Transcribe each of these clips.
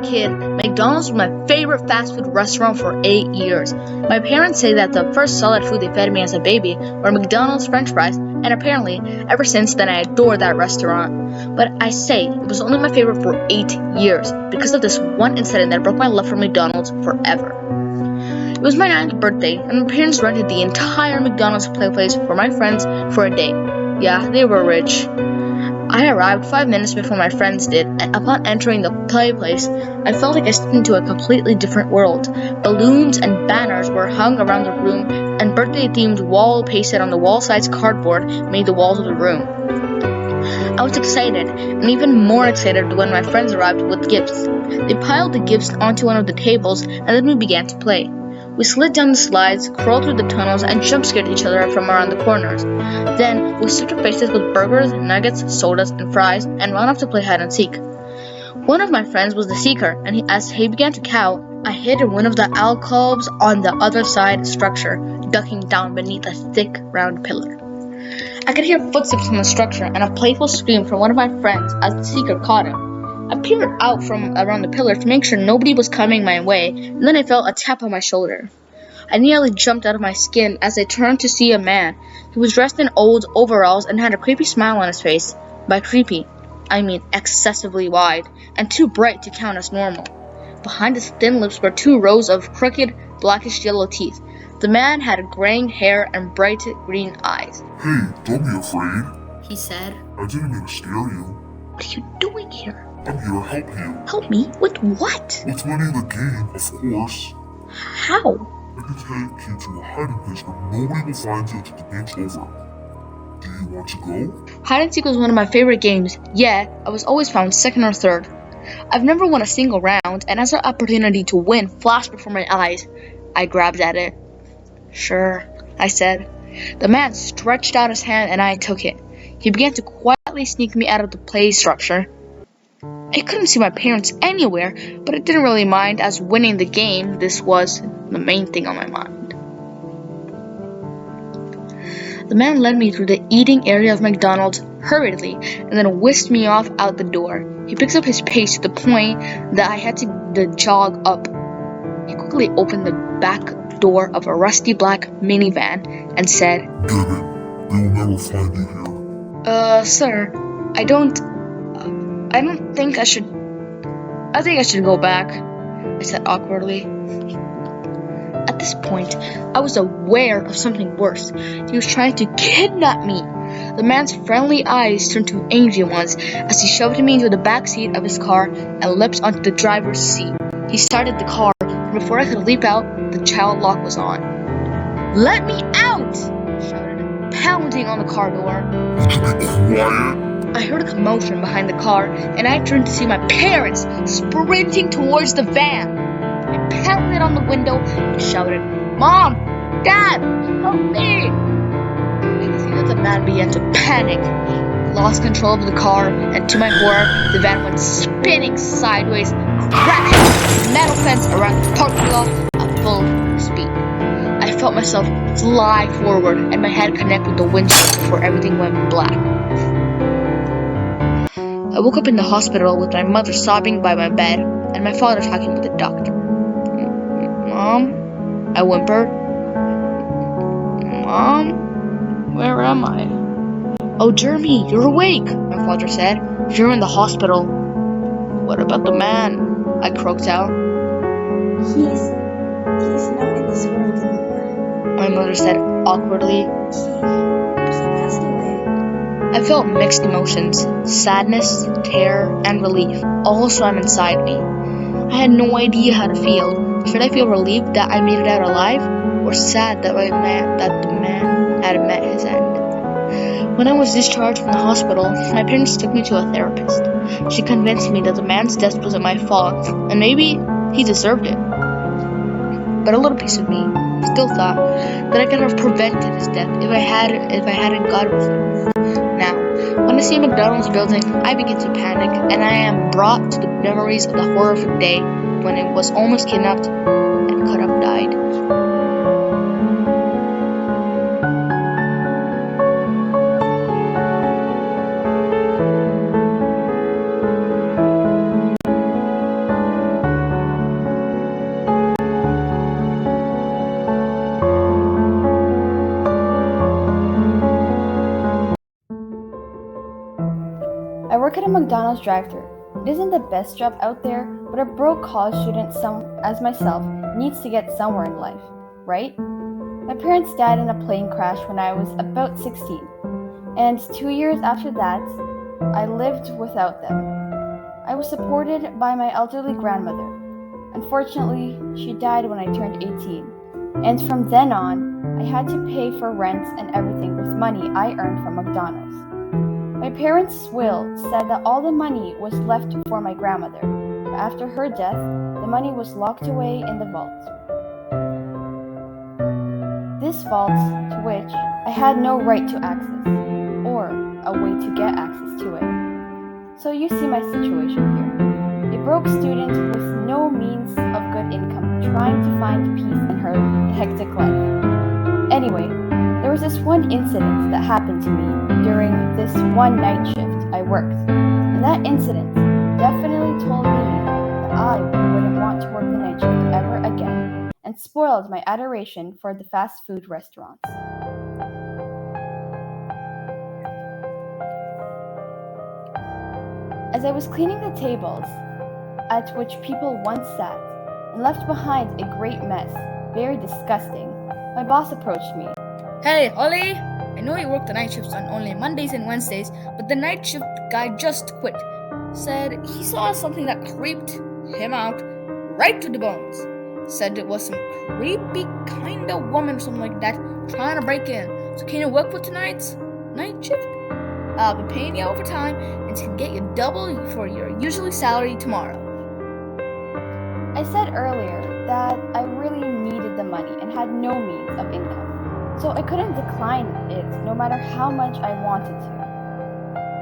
kid, McDonald's was my favorite fast food restaurant for 8 years. My parents say that the first solid food they fed me as a baby were McDonald's French fries, and apparently, ever since then I adore that restaurant. But I say it was only my favorite for 8 years because of this one incident that broke my love for McDonald's forever. It was my 9th birthday, and my parents rented the entire McDonald's place for my friends for a day. Yeah, they were rich. I arrived 5 minutes before my friends did, and upon entering the place, I felt like I stepped into a completely different world. Balloons and banners were hung around the room, and birthday-themed wall pasted on the wall-sized cardboard made the walls of the room. I was excited, and even more excited when my friends arrived with gifts. They piled the gifts onto one of the tables, and then we began to play. We slid down the slides, crawled through the tunnels, and jump-scared each other from around the corners. Then, we stuffed our faces with burgers, nuggets, sodas, and fries, and ran off to play hide-and-seek. One of my friends was the seeker, and as he began to count, I hid in one of the alcoves on the other side structure, ducking down beneath a thick, round pillar. I could hear footsteps on the structure and a playful scream from one of my friends as the seeker caught him. I peered out from around the pillar to make sure nobody was coming my way, and then I felt a tap on my shoulder. I nearly jumped out of my skin as I turned to see a man. He was dressed in old overalls and had a creepy smile on his face. By creepy, I mean excessively wide, and too bright to count as normal. Behind his thin lips were 2 rows of crooked, blackish yellow teeth. The man had graying hair and bright green eyes. "Hey, don't be afraid," he said. "I didn't mean to scare you. What are you doing here? I'm here to help you." Help me? With what? "With winning the game, of course. How? I can take you to a hiding place where nobody will find you until the game's over. Do you want to go?" Hide-and-seek was one of my favorite games, yet I was always found second or third. I've never won a single round, and as the opportunity to win flashed before my eyes, I grabbed at it. "Sure," I said. The man stretched out his hand and I took it. He began to quietly sneak me out of the play structure. I couldn't see my parents anywhere, but I didn't really mind, as winning the game, this was the main thing on my mind. The man led me through the eating area of McDonald's hurriedly, and then whisked me off out the door. He picked up his pace to the point that I had to jog up. He quickly opened the back door of a rusty black minivan and said, "Get it. They will never find you here." Sir, I think I should go back," I said awkwardly. At this point, I was aware of something worse. He was trying to kidnap me. The man's friendly eyes turned to angry ones as he shoved me into the back seat of his car and leapt onto the driver's seat. He started the car, and before I could leap out, the child lock was on. "Let me out!" he shouted, pounding on the car door. "Would you be quiet?" I heard a commotion behind the car, and I turned to see my parents sprinting towards the van. I pounded on the window and shouted, "Mom! Dad! Help me!" I could see that the man began to panic, lost control of the car, and to my horror, the van went spinning sideways, crashing into the metal fence around the parking lot at full speed. I felt myself fly forward and my head connect with the windshield before everything went black. I woke up in the hospital with my mother sobbing by my bed and my father talking with the doctor. "Mom?" I whimpered. "Mom? Where am I?" "Oh, Jeremy, you're awake," my father said. "You're in the hospital." "What about the man?" I croaked out. He's not in this world anymore," my mother said awkwardly. He passed away." I felt mixed emotions, sadness, terror, and relief, all swam inside me. I had no idea how to feel. Should I feel relieved that I made it out alive, or sad that the man had met his end? When I was discharged from the hospital, my parents took me to a therapist. She convinced me that the man's death wasn't my fault, and maybe he deserved it. But a little piece of me still thought that I could have prevented his death if I hadn't got with him. Now, when I see McDonald's building, I begin to panic, and I am brought to the memories of the horrific day when I was almost kidnapped and could have died. at a McDonald's drive-thru. It isn't the best job out there, but a broke college student as myself needs to get somewhere in life, right? My parents died in a plane crash when I was about 16, and 2 years after that, I lived without them. I was supported by my elderly grandmother. Unfortunately, she died when I turned 18, and from then on, I had to pay for rent and everything with money I earned from McDonald's. My parents' will said that all the money was left for my grandmother, but after her death, the money was locked away in the vault. This vault to which I had no right to access, or a way to get access to it. So you see my situation here. A broke student with no means of good income trying to find peace in her hectic life. Anyway, there was this one incident that happened to me during this one night shift I worked, and that incident definitely told me that I wouldn't want to work the night shift ever again, and spoiled my adoration for the fast food restaurants. As I was cleaning the tables at which people once sat, and left behind a great mess, very disgusting, my boss approached me. Hey, Ollie! I know you work the night shifts on only Mondays and Wednesdays, but the night shift guy just quit. Said he saw something that creeped him out right to the bones. Said it was some creepy kind of woman or something like that trying to break in. So can you work for tonight's night shift? I'll be paying you overtime and can get you double for your usually salary tomorrow. I said earlier that I really needed the money and had no means of income, so I couldn't decline it no matter how much I wanted to.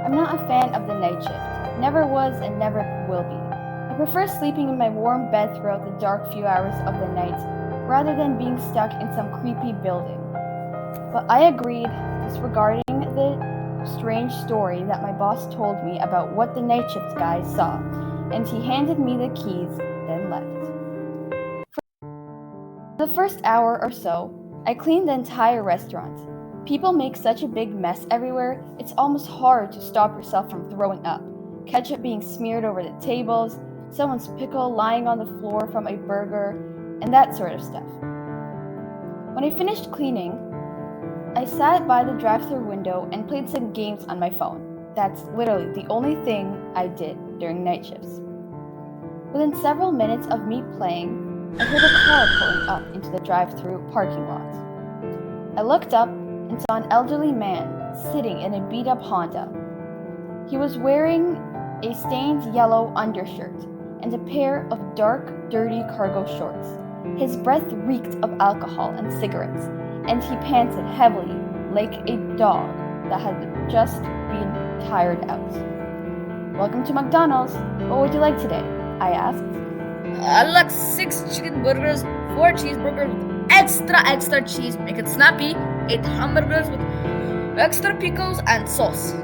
I'm not a fan of the night shift, never was and never will be. I prefer sleeping in my warm bed throughout the dark few hours of the night rather than being stuck in some creepy building. But I agreed, disregarding the strange story that my boss told me about what the night shift guy saw, and he handed me the keys, then left. For the first hour or so, I cleaned the entire restaurant. People make such a big mess everywhere, it's almost hard to stop yourself from throwing up. Ketchup being smeared over the tables, someone's pickle lying on the floor from a burger, and that sort of stuff. When I finished cleaning, I sat by the drive-thru window and played some games on my phone. That's literally the only thing I did during night shifts. Within several minutes of me playing, I heard a car pulling up into the drive-thru parking lot. I looked up and saw an elderly man sitting in a beat-up Honda. He was wearing a stained yellow undershirt and a pair of dark, dirty cargo shorts. His breath reeked of alcohol and cigarettes, and he panted heavily like a dog that had just been tired out. "Welcome to McDonald's. What would you like today?" I asked. I'd like 6 chicken burgers, 4 cheeseburgers with extra cheese, make it snappy, 8 hamburgers with extra pickles and sauce,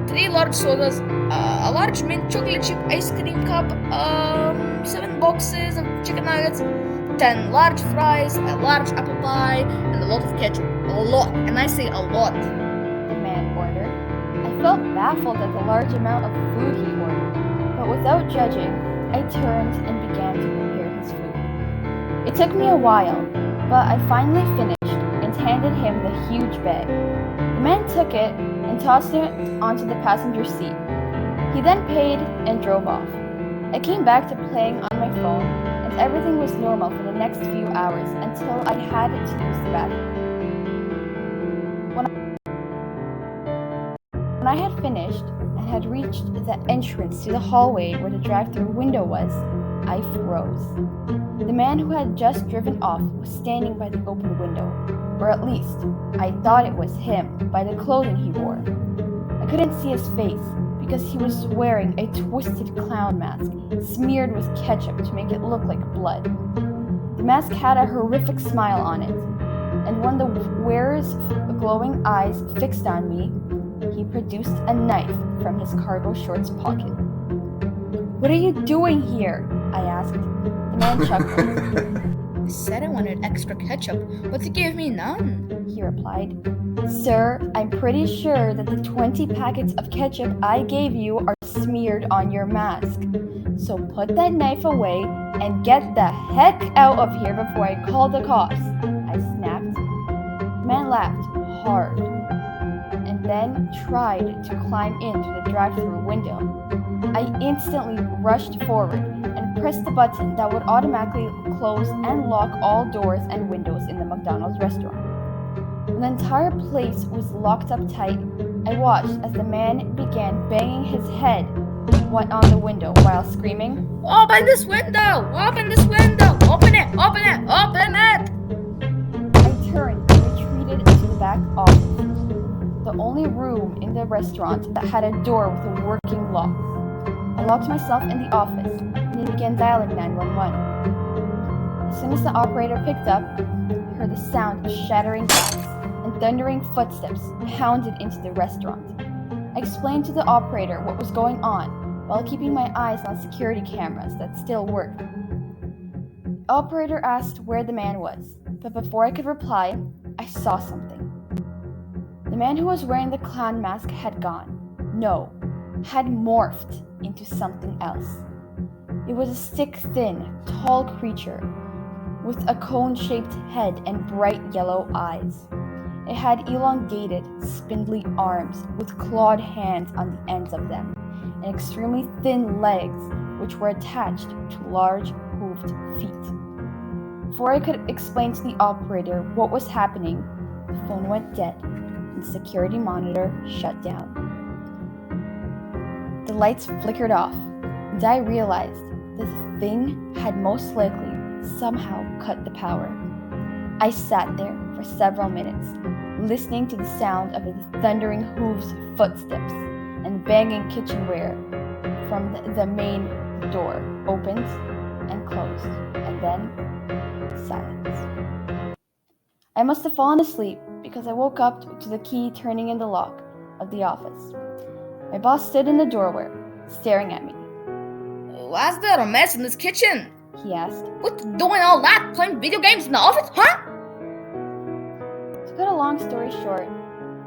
3 large sodas, a large mint chocolate chip ice cream cup, 7 boxes of chicken nuggets, 10 large fries, a large apple pie, and a lot of ketchup. A lot, and I say a lot. The man ordered. I felt baffled at the large amount of food he ordered, but without judging, I turned and began to prepare his food. It took me a while, but I finally finished and handed him the huge bag. The man took it and tossed it onto the passenger seat. He then paid and drove off. I came back to playing on my phone, and everything was normal for the next few hours until I had to use the bathroom. When I had finished and had reached the entrance to the hallway where the drive-thru window was, I froze. The man who had just driven off was standing by the open window, or at least I thought it was him by the clothing he wore. I couldn't see his face because he was wearing a twisted clown mask smeared with ketchup to make it look like blood. The mask had a horrific smile on it, and when the wearer's glowing eyes fixed on me, he produced a knife from his cargo shorts pocket. "What are you doing here?" I asked. The man chuckled. said I wanted extra ketchup, but they gave me none, he replied. Sir, I'm pretty sure that the 20 packets of ketchup I gave you are smeared on your mask. So put that knife away and get the heck out of here before I call the cops, I snapped. The man laughed hard and then tried to climb into the drive-thru window. I instantly rushed forward and pressed the button that would automatically close and lock all doors and windows in the McDonald's restaurant. When the entire place was locked up tight, I watched as the man began banging his head on the window while screaming, Open this window! Open this window! Open it! Open it! Open it! I turned and retreated into the back office, the only room in the restaurant that had a door with a working lock. I locked myself in the office and they began dialing 911. As soon as the operator picked up, I heard the sound of shattering glass and thundering footsteps pounded into the restaurant. I explained to the operator what was going on while keeping my eyes on security cameras that still worked. The operator asked where the man was, but before I could reply, I saw something. The man who was wearing the clown mask had gone. No, had morphed into something else. It was a stick-thin, tall creature with a cone-shaped head and bright yellow eyes. It had elongated, spindly arms with clawed hands on the ends of them, and extremely thin legs which were attached to large, hooved feet. Before I could explain to the operator what was happening, the phone went dead and the security monitor shut down. The lights flickered off, and I realized that the thing had most likely somehow cut the power. I sat there for several minutes, listening to the sound of the thundering hooves, footsteps, and banging kitchenware from the main door opened and closed, and then silence. I must have fallen asleep because I woke up to the key turning in the lock of the office. My boss stood in the doorway, staring at me. Why's there a mess in this kitchen? He asked. What's doing all that? Playing video games in the office, huh? To cut a long story short,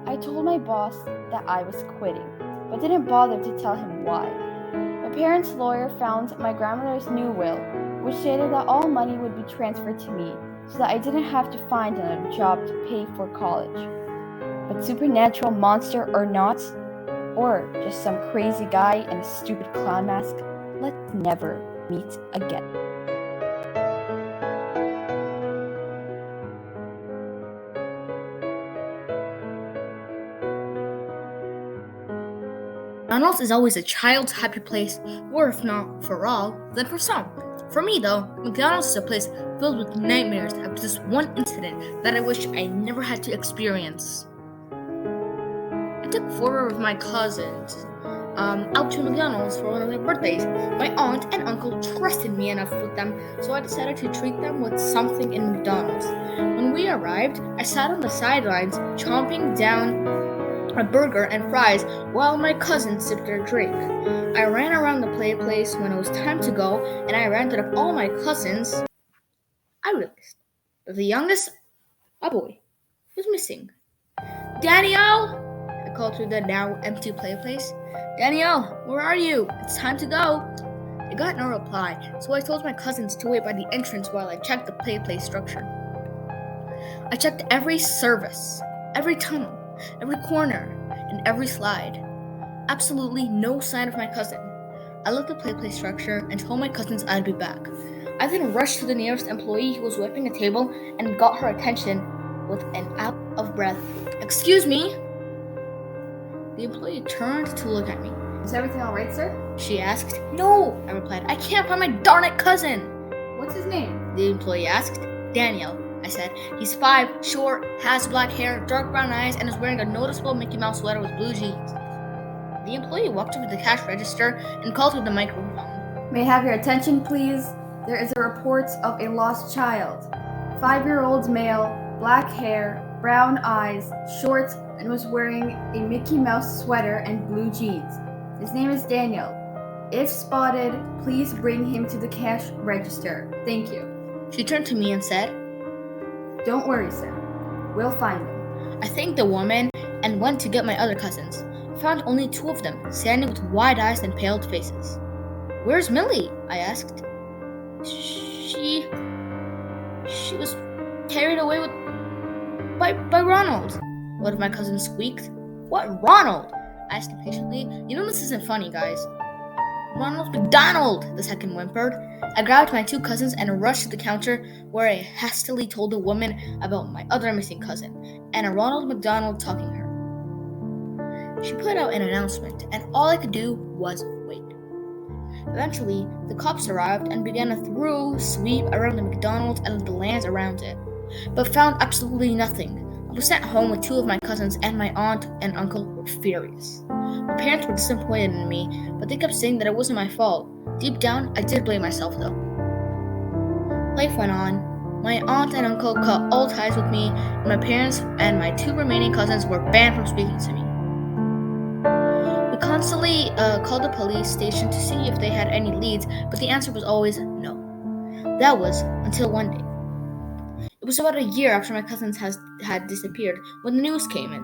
I told my boss that I was quitting, but didn't bother to tell him why. My parents' lawyer found my grandmother's new will, which stated that all money would be transferred to me so that I didn't have to find another job to pay for college. But supernatural monster or not, or just some crazy guy in a stupid clown mask, let's never meet again. McDonald's is always a child's happy place, or if not for all, then for some. For me though, McDonald's is a place filled with nightmares after this one incident that I wish I never had to experience. I took 4 of my cousins out to McDonald's for one of their birthdays. My aunt and uncle trusted me enough with them, so I decided to treat them with something in McDonald's. When we arrived, I sat on the sidelines, chomping down a burger and fries while my cousins sipped their drink. I ran around the play place when it was time to go, and I rounded up all my cousins. I realized that the youngest, a boy, was missing. Daniel! I called to the now empty play place. Daniel, where are you? It's time to go. I got no reply, so I told my cousins to wait by the entrance while I checked the play place structure. I checked every service, every tunnel, every corner, and every slide. Absolutely no sign of my cousin. I left the play structure and told my cousins I'd be back. I then rushed to the nearest employee who was wiping a table and got her attention with an out of breath, "Excuse me?" The employee turned to look at me. Is everything alright, sir? She asked. "No," I replied. "I can't find my darn it cousin." What's his name? The employee asked. "Daniel," I said. "He's 5, short, has black hair, dark brown eyes, and is wearing a noticeable Mickey Mouse sweater with blue jeans." The employee walked over to the cash register and called through the microphone. May I have your attention, please? There is a report of a lost child. 5-year-old male, black hair, brown eyes, short, and was wearing a Mickey Mouse sweater and blue jeans. His name is Daniel. If spotted, please bring him to the cash register. Thank you. She turned to me and said, "Don't worry, sir. We'll find them." I thanked the woman and went to get my other cousins. I found only 2 of them, standing with wide eyes and paled faces. "Where's Millie?" I asked. She was carried away by Ronald," one of my cousins squeaked. "What Ronald?" I asked impatiently. "You know this isn't funny, guys." "Ronald McDonald," the second whimpered. I grabbed my 2 cousins and rushed to the counter where I hastily told the woman about my other missing cousin and a Ronald McDonald talking to her. She put out an announcement, and all I could do was wait. Eventually, the cops arrived and began a thorough sweep around the McDonald's and the lands around it, but found absolutely nothing. I was sent home with 2 of my cousins, and my aunt and uncle were furious. My parents were disappointed in me, but they kept saying that it wasn't my fault. Deep down, I did blame myself though. Life went on. My aunt and uncle cut all ties with me, and my parents and my 2 remaining cousins were banned from speaking to me. We constantly called the police station to see if they had any leads, but the answer was always no. That was until one day. It was about a year after my cousins had disappeared when the news came in.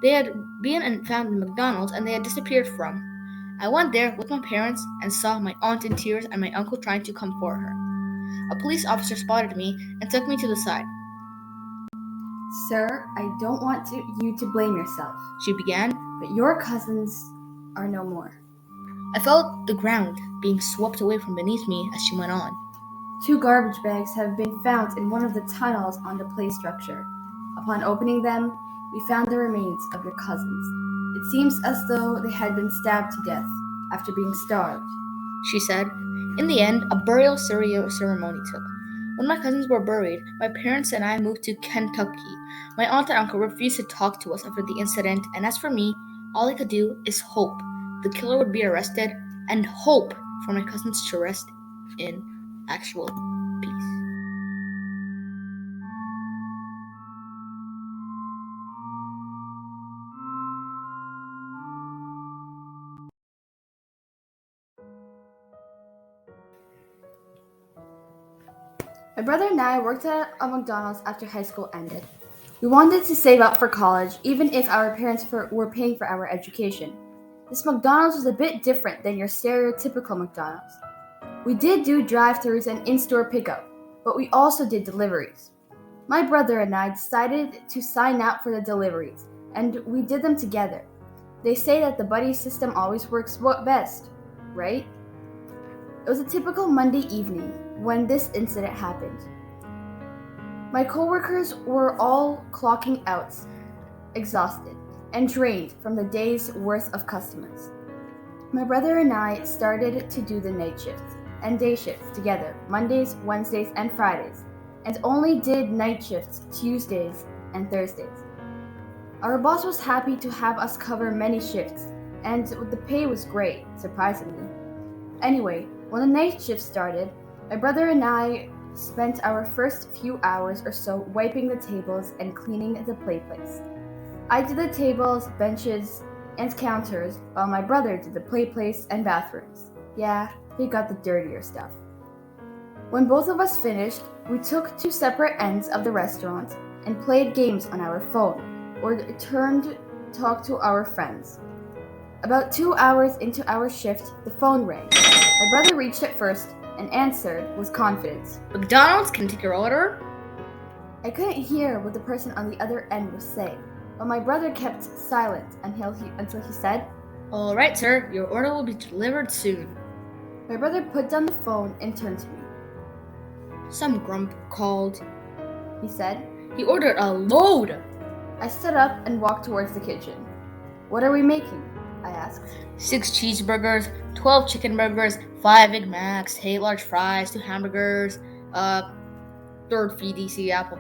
They had been and found in McDonald's and they had disappeared from. I went there with my parents and saw my aunt in tears and my uncle trying to come for her. A police officer spotted me and took me to the side. "Sir, I don't want you to blame yourself," She began. "but your cousins are no more." I felt the ground being swept away from beneath me as she went on. 2 garbage bags have been found in one of the tunnels on the play structure. Upon opening them, we found the remains of your cousins. It seems as though they had been stabbed to death after being starved," She said. In the end, a burial ceremony took. When my cousins were buried, my parents and I moved to Kentucky. My aunt and uncle refused to talk to us after the incident, and as for me, all I could do is hope the killer would be arrested and hope for my cousins to rest in actual peace. My brother and I worked at a McDonald's after high school ended. We wanted to save up for college, even if our parents were paying for our education. This McDonald's was a bit different than your stereotypical McDonald's. We did do drive-thrus and in-store pickup, but we also did deliveries. My brother and I decided to sign up for the deliveries, and we did them together. They say that the buddy system always works best, right? It was a typical Monday evening when this incident happened. My coworkers were all clocking out, exhausted, and drained from the day's worth of customers. My brother and I started to do the night shifts and day shifts together, Mondays, Wednesdays, and Fridays, and only did night shifts Tuesdays and Thursdays. Our boss was happy to have us cover many shifts, and the pay was great, surprisingly. Anyway, when the night shift started, my brother and I spent our first few hours or so wiping the tables and cleaning the play place. I did the tables, benches, and counters, while my brother did the play place and bathrooms. Yeah, he got the dirtier stuff. When both of us finished, we took 2 separate ends of the restaurant and played games on our phone, or turned to talk to our friends. About 2 hours into our shift, the phone rang. My brother reached it first and answered with confidence. "McDonald's, can I take your order?" I couldn't hear what the person on the other end was saying, but my brother kept silent until he said, "All right, sir, your order will be delivered soon." My brother put down the phone and turned to me. "Some grump called," He said. "He ordered a load." I stood up and walked towards the kitchen. "What are we making?" I asked. 6 cheeseburgers, 12 chicken burgers, 5 Big Macs, 8 large fries, 2 hamburgers, 3rd FDC apple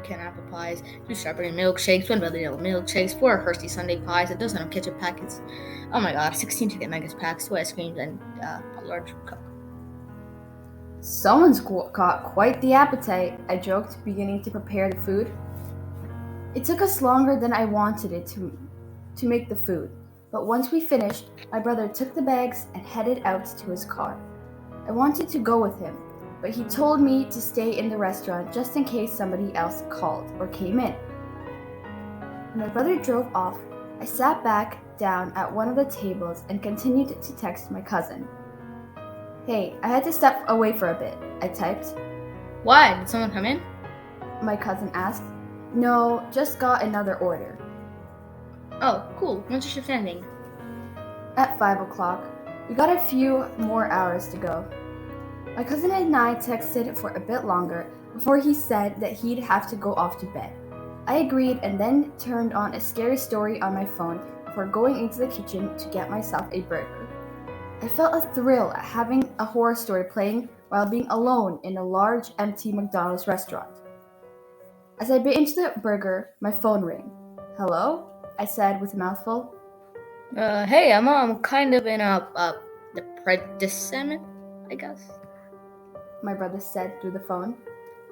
pies, 2 strawberry milkshakes, 1 vanilla milkshakes, 4 Hershey Sundae pies, a dozen of ketchup packets. Oh my god, 16 chicken nuggets packs, 2 ice creams, and a large Coke. Someone's got quite the appetite, I joked, beginning to prepare the food. It took us longer than I wanted it to make the food, but once we finished, my brother took the bags and headed out to his car. I wanted to go with him, but he told me to stay in the restaurant just in case somebody else called or came in. When my brother drove off, I sat back down at one of the tables and continued to text my cousin. "Hey, I had to step away for a bit," I typed. Why? Did someone come in? My cousin asked. "No, just got another order." Oh, cool. When's your shift ending? At 5 o'clock. We got a few more hours to go. My cousin and I texted for a bit longer before he said that he'd have to go off to bed. I agreed and then turned on a scary story on my phone before going into the kitchen to get myself a burger. I felt a thrill at having a horror story playing while being alone in a large, empty McDonald's restaurant. As I bit into the burger, my phone rang. "Hello?" I said with a mouthful. Hey, I'm kind of in the predicament, I guess. My brother said through the phone.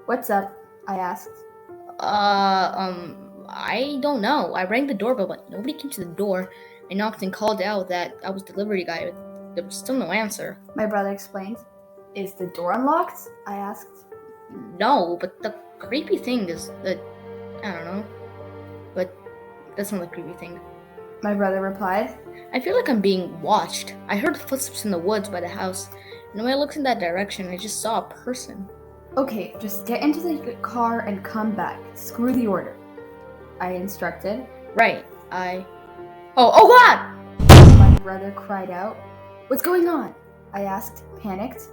"What's up?" I asked. I don't know. I rang the doorbell, but nobody came to the door. I knocked and called out that I was the delivery guy, but there was still no answer. My brother explained. "Is the door unlocked?" I asked. No, but the creepy thing is that, I don't know. But that's not the creepy thing. My brother replied. I feel like I'm being watched. I heard footsteps in the woods by the house, and when I looked in that direction, I just saw a person. "Okay, just get into the car and come back. Screw the order," I instructed. Right, Oh God! My brother cried out. "What's going on?" I asked, panicked.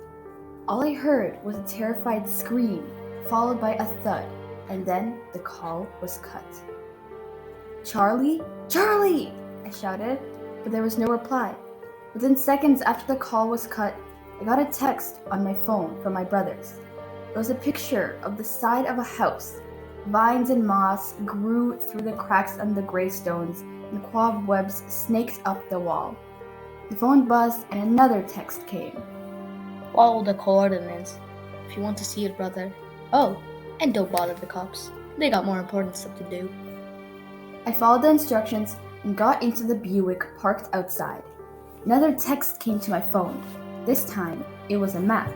All I heard was a terrified scream, followed by a thud, and then the call was cut. "Charlie? Charlie!" I shouted, but there was no reply. Within seconds after the call was cut, I got a text on my phone from my brothers. It was a picture of the side of a house. Vines and moss grew through the cracks under the gravestones, and cobwebs snaked up the wall. The phone buzzed and another text came. Follow the coordinates if you want to see your brother. Oh, and don't bother the cops. They got more important stuff to do. I followed the instructions and got into the Buick parked outside. Another text came to my phone. This time, it was a map.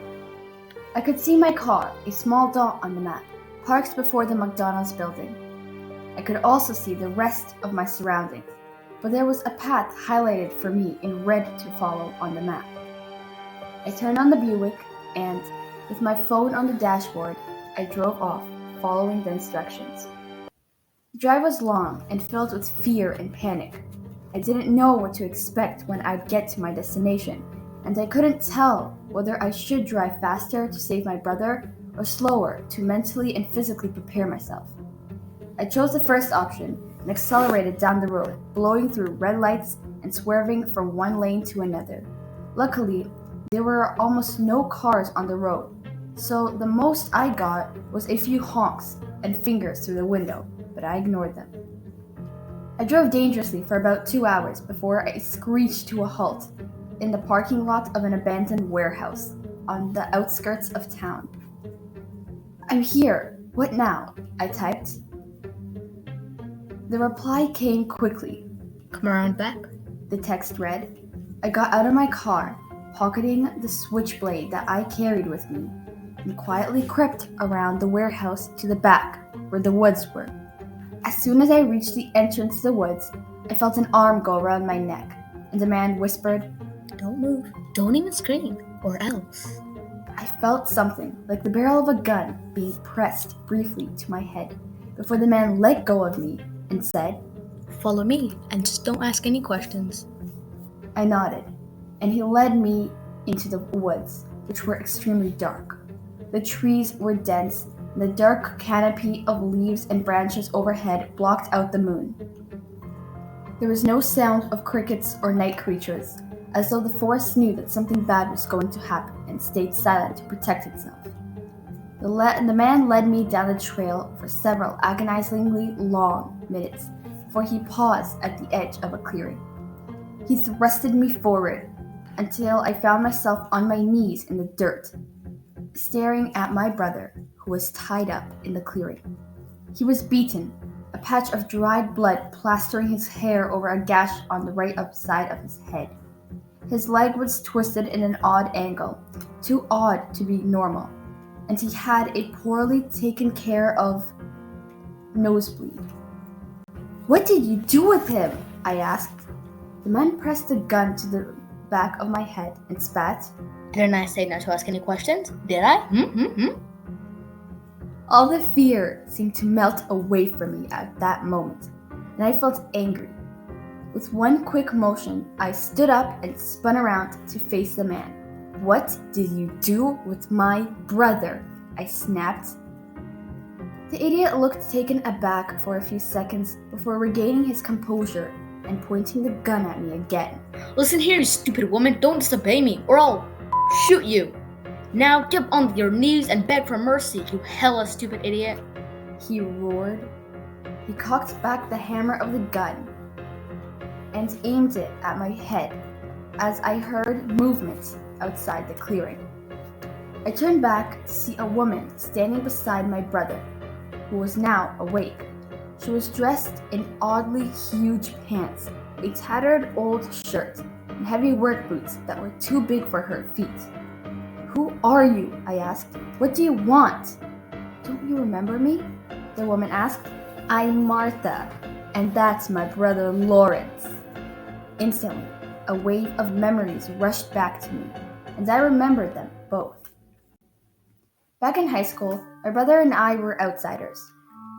I could see my car, a small dot on the map, parked before the McDonald's building. I could also see the rest of my surroundings, but there was a path highlighted for me in red to follow on the map. I turned on the Buick and, with my phone on the dashboard, I drove off, following the instructions. The drive was long and filled with fear and panic. I didn't know what to expect when I'd get to my destination, and I couldn't tell whether I should drive faster to save my brother or slower to mentally and physically prepare myself. I chose the first option and accelerated down the road, blowing through red lights and swerving from one lane to another. Luckily, there were almost no cars on the road, so the most I got was a few honks and fingers through the window, but I ignored them. I drove dangerously for about 2 hours before I screeched to a halt in the parking lot of an abandoned warehouse on the outskirts of town. "I'm here. What now?" I typed. The reply came quickly. Come around back. The text read. I got out of my car, pocketing the switchblade that I carried with me, and quietly crept around the warehouse to the back, where the woods were. As soon as I reached the entrance to the woods, I felt an arm go around my neck, and a man whispered, Don't move. Don't even scream, or else. I felt something like the barrel of a gun being pressed briefly to my head before the man let go of me and said, Follow me, and just don't ask any questions. I nodded, and he led me into the woods, which were extremely dark. The trees were dense, and the dark canopy of leaves and branches overhead blocked out the moon. There was no sound of crickets or night creatures, as though the forest knew that something bad was going to happen and stayed silent to protect itself. The man led me down the trail for several agonizingly long minutes before he paused at the edge of a clearing. He thrusted me forward until I found myself on my knees in the dirt, staring at my brother, who was tied up in the clearing. He was beaten, a patch of dried blood plastering his hair over a gash on the right side of his head. His leg was twisted in an odd angle, too odd to be normal, and he had a poorly taken care of nosebleed. "What did you do with him?" I asked. The man pressed the gun to the back of my head and spat. "Didn't I say not to ask any questions? Did I? All the fear seemed to melt away from me at that moment, and I felt angry. With one quick motion, I stood up and spun around to face the man. "What did you do with my brother?" I snapped. The idiot looked taken aback for a few seconds before regaining his composure and pointing the gun at me again. "Listen here, you stupid woman, don't disobey me, or I'll shoot you. Now get on your knees and beg for mercy, you hella stupid idiot." He roared. He cocked back the hammer of the gun and aimed it at my head as I heard movement outside the clearing. I turned back to see a woman standing beside my brother, who was now awake. She was dressed in oddly huge pants, a tattered old shirt, and heavy work boots that were too big for her feet. "Who are you?" I asked. "What do you want?" "Don't you remember me?" the woman asked. "I'm Martha, and that's my brother Lawrence." Instantly, a wave of memories rushed back to me, and I remembered them both. Back in high school, my brother and I were outsiders.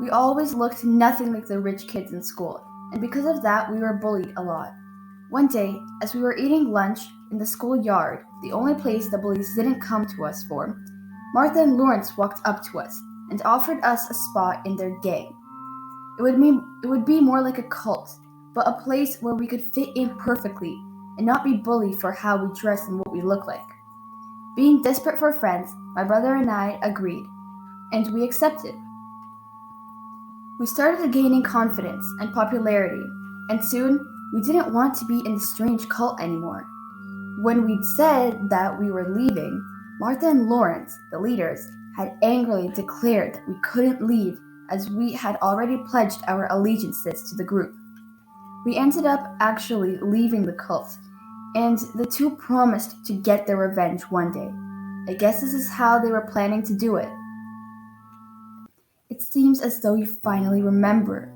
We always looked nothing like the rich kids in school, and because of that, we were bullied a lot. One day, as we were eating lunch in the schoolyard, the only place the bullies didn't come to us for, Martha and Lawrence walked up to us and offered us a spot in their gang. It would be more like a cult, but a place where we could fit in perfectly and not be bullied for how we dress and what we look like. Being desperate for friends, my brother and I agreed, and we accepted. We started gaining confidence and popularity, and soon we didn't want to be in the strange cult anymore. When we'd said that we were leaving, Martha and Lawrence, the leaders, had angrily declared that we couldn't leave as we had already pledged our allegiances to the group. We ended up actually leaving the cult, and the two promised to get their revenge one day. I guess this is how they were planning to do it. "It seems as though you finally remember,"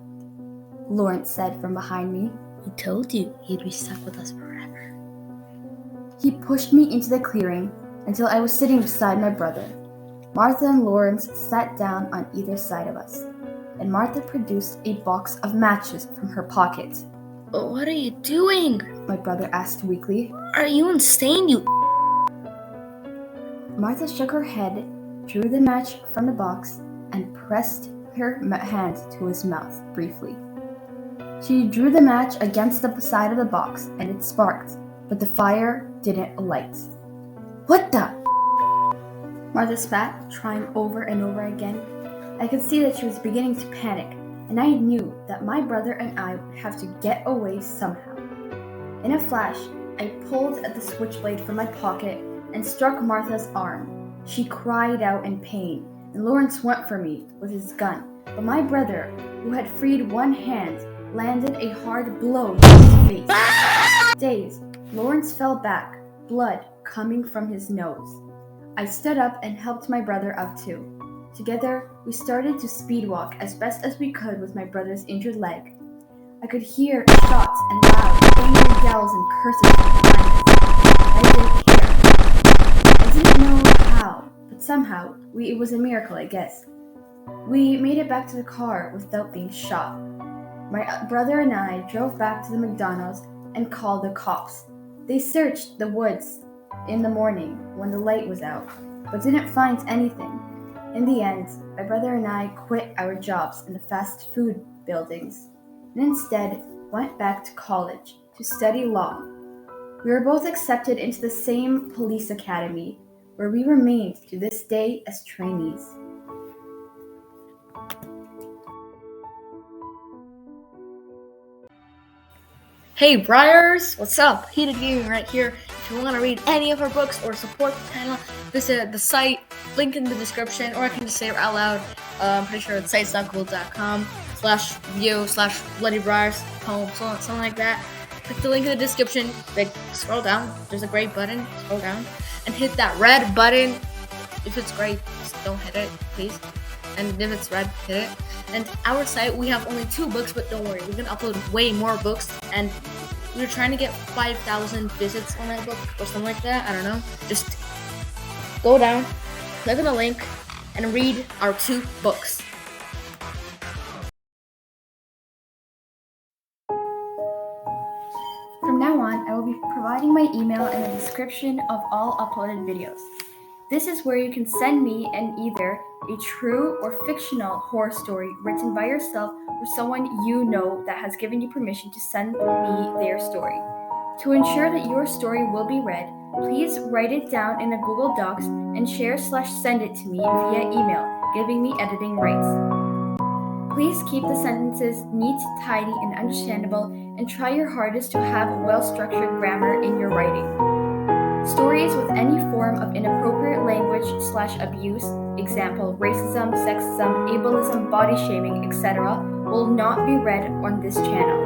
Lawrence said from behind me. "He told you he'd be stuck with us forever." He pushed me into the clearing until I was sitting beside my brother. Martha and Lawrence sat down on either side of us, and Martha produced a box of matches from her pocket. "What are you doing?" my brother asked weakly. "Are you insane, you?" Martha shook her head, drew the match from the box, and pressed her hand to his mouth briefly. She drew the match against the side of the box, and it sparked, but the fire didn't light. "What the?" Martha spat, trying over and over again. I could see that she was beginning to panic, and I knew that my brother and I would have to get away somehow. In a flash, I pulled at the switchblade from my pocket and struck Martha's arm. She cried out in pain, and Lawrence went for me with his gun, but my brother, who had freed one hand, landed a hard blow to his face. Dazed, Lawrence fell back, blood coming from his nose. I stood up and helped my brother up too. Together, we started to speed walk as best as we could with my brother's injured leg. I could hear shots and loud, angry yells and curses from behind us. I didn't care. I didn't know how, but somehow, it was a miracle, I guess. We made it back to the car without being shot. My brother and I drove back to the McDonald's and called the cops. They searched the woods in the morning when the light was out, but didn't find anything. In the end, my brother and I quit our jobs in the fast food buildings and instead went back to college to study law. We were both accepted into the same police academy, where we remained to this day as trainees. Hey Briars, what's up? Heated Gaming right here. If you want to read any of our books or support the channel, visit the site, link in the description, or I can just say it out loud. I'm pretty sure it's sites.google.com/view/bloodybriars poem, something like that. Click the link in the description, scroll down, there's a gray button, scroll down, and hit that red button. If it's gray, don't hit it, please. And if it's red, hit it. And our site, we have only 2 books, but don't worry, we're gonna upload way more books. And we're trying to get 5,000 visits on that book or something like that. I don't know. Just go down, click on the link, and read our 2 books. From now on, I will be providing my email in the description of all uploaded videos. This is where you can send me either a true or fictional horror story written by yourself or someone you know that has given you permission to send me their story. To ensure that your story will be read, please write it down in a Google Docs and share/send it to me via email, giving me editing rights. Please keep the sentences neat, tidy, and understandable, and try your hardest to have well-structured grammar in your writing. Stories with any form of inappropriate language/abuse, example, racism, sexism, ableism, body shaming, etc., will not be read on this channel.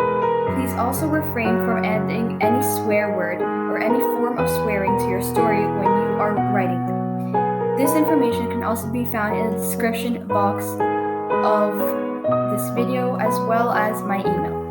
Please also refrain from adding any swear word or any form of swearing to your story when you are writing them. This information can also be found in the description box of this video as well as my email.